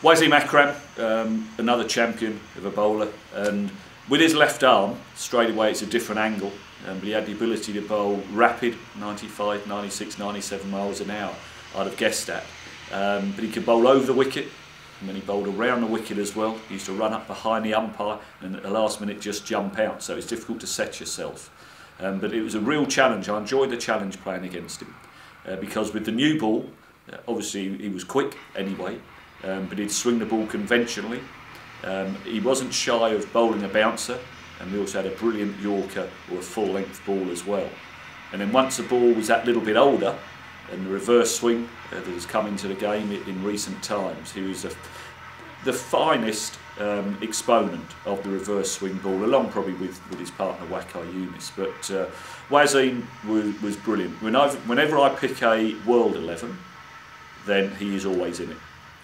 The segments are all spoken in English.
Wesley Macram, another champion of a bowler, and with his left arm, straight away it's a different angle, but he had the ability to bowl rapid, 95, 96, 97 miles an hour, I'd have guessed that. But he could bowl over the wicket, and then he bowled around the wicket as well. He used to run up behind the umpire and at the last minute just jump out, so it's difficult to set yourself. But it was a real challenge. I enjoyed the challenge playing against him, because with the new ball, obviously he was quick anyway, but he'd swing the ball conventionally. He wasn't shy of bowling a bouncer, and we also had a brilliant Yorker or a full length ball as well. And then once the ball was that little bit older, and the reverse swing that has come into the game in recent times, he was the finest exponent of the reverse swing ball, along probably with his partner Waqar Younis. But Wasim was brilliant. Whenever I pick a World 11, then he is always in it,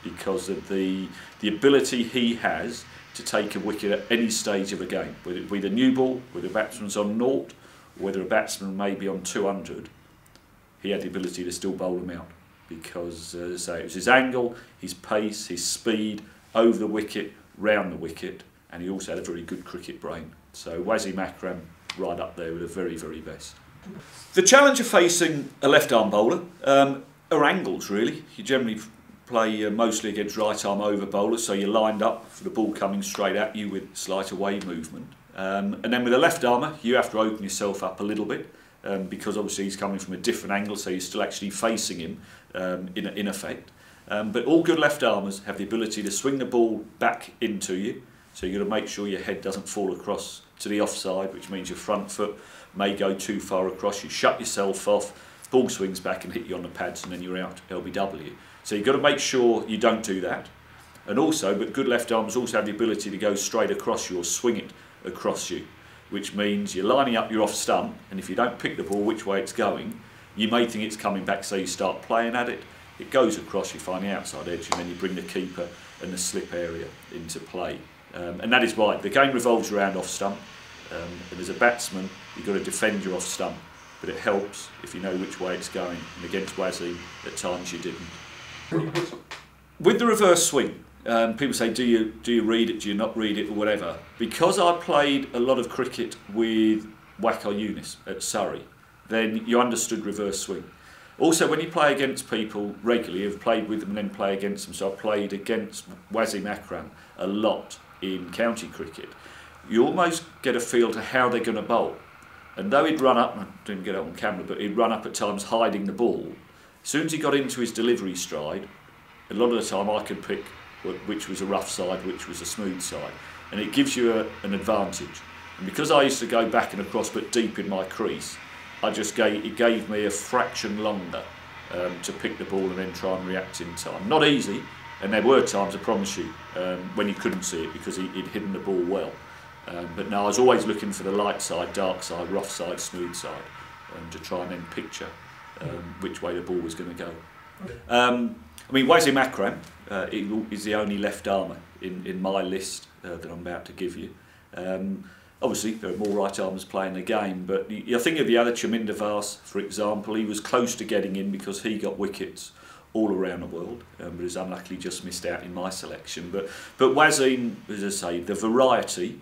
because of the ability he has to take a wicket at any stage of a game, whether it be the new ball, whether the batsman's on 0, or whether a batsman may be on 200, he had the ability to still bowl them out, because as I say, it was his angle, his pace, his speed, over the wicket, round the wicket, and he also had a very good cricket brain. So Wasim Macram right up there with the very, very best. The challenge of facing a left-arm bowler are angles, really. You generally play mostly against right-arm over bowlers, so you're lined up for the ball coming straight at you with slight away movement. And then with a left-armer, you have to open yourself up a little bit, because obviously he's coming from a different angle, so you're still actually facing him in effect. But all good left-armers have the ability to swing the ball back into you, so you've got to make sure your head doesn't fall across to the offside, which means your front foot may go too far across. You shut yourself off, ball swings back and hit you on the pads, and then you're out LBW. So you've got to make sure you don't do that. And also, but good left-armers also have the ability to go straight across you or swing it across you, which means you're lining up your off stump, and if you don't pick the ball which way it's going, you may think it's coming back, so you start playing at it. It goes across, you find the outside edge, and then you bring the keeper and the slip area into play. And that is why the game revolves around off stump, and as a batsman you've got to defend your off stump, but it helps if you know which way it's going, and against Wasim at times you didn't. With the reverse swing, people say, do you read it, do you not read it, or whatever. Because I played a lot of cricket with Waqar Younis at Surrey, then you understood reverse swing. Also, when you play against people regularly, you've played with them and then play against them, so I played against Wasim Macram a lot in county cricket, you almost get a feel to how they're going to bowl. And though he'd run up, I didn't get it on camera, but he'd run up at times hiding the ball, as soon as he got into his delivery stride, a lot of the time I could pick which was a rough side, which was a smooth side, and it gives you an advantage. And because I used to go back and across but deep in my crease, it gave me a fraction longer to pick the ball and then try and react in time. Not easy, and there were times, I promise you, when you couldn't see it because he'd hidden the ball well. But no, I was always looking for the light side, dark side, rough side, smooth side, to try and then picture which way the ball was going to go. I mean, Wasim Macram is the only left-armer in my list that I'm about to give you. Obviously, there are more right-armers playing the game, but you think of the other, Chaminda Vaas, for example. He was close to getting in because he got wickets all around the world, but has unluckily just missed out in my selection. But Wasim, as I say, the variety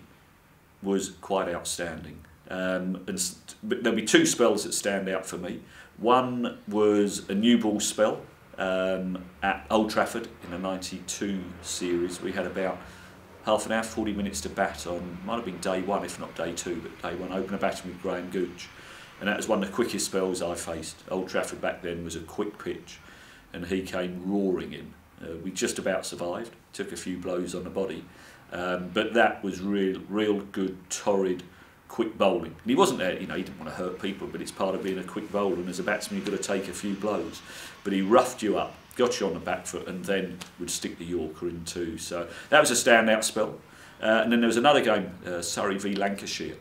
was quite outstanding. But there'll be two spells that stand out for me. One was a new ball spell at Old Trafford in the '92 series. We had about half an hour, 40 minutes to bat on, might have been day one if not day two, but day one, opener batting with Graham Gooch. And that was one of the quickest spells I faced. Old Trafford back then was a quick pitch, and he came roaring in. We just about survived, took a few blows on the body, but that was real good, torrid, quick bowling. And he wasn't there, he didn't want to hurt people, but it's part of being a quick bowler, and as a batsman you've got to take a few blows. But he roughed you up, got you on the back foot, and then would stick the Yorker in too. So that was a standout spell. And then there was another game, Surrey v Lancashire,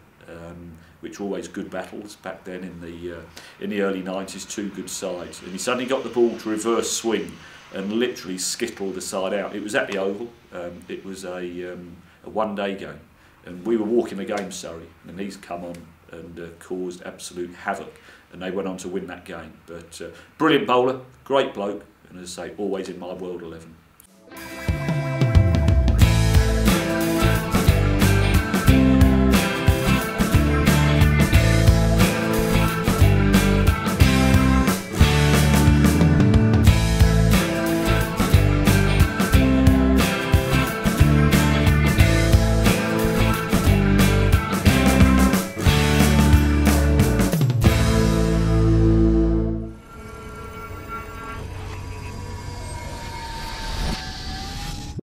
which were always good battles back then in the early 90s, two good sides. And he suddenly got the ball to reverse swing and literally skittled the side out. It was at the Oval. It was a one-day game. And we were walking the game, Surrey, and he's come on and caused absolute havoc. And they went on to win that game. But brilliant bowler, great bloke, and as I say, always in my World 11.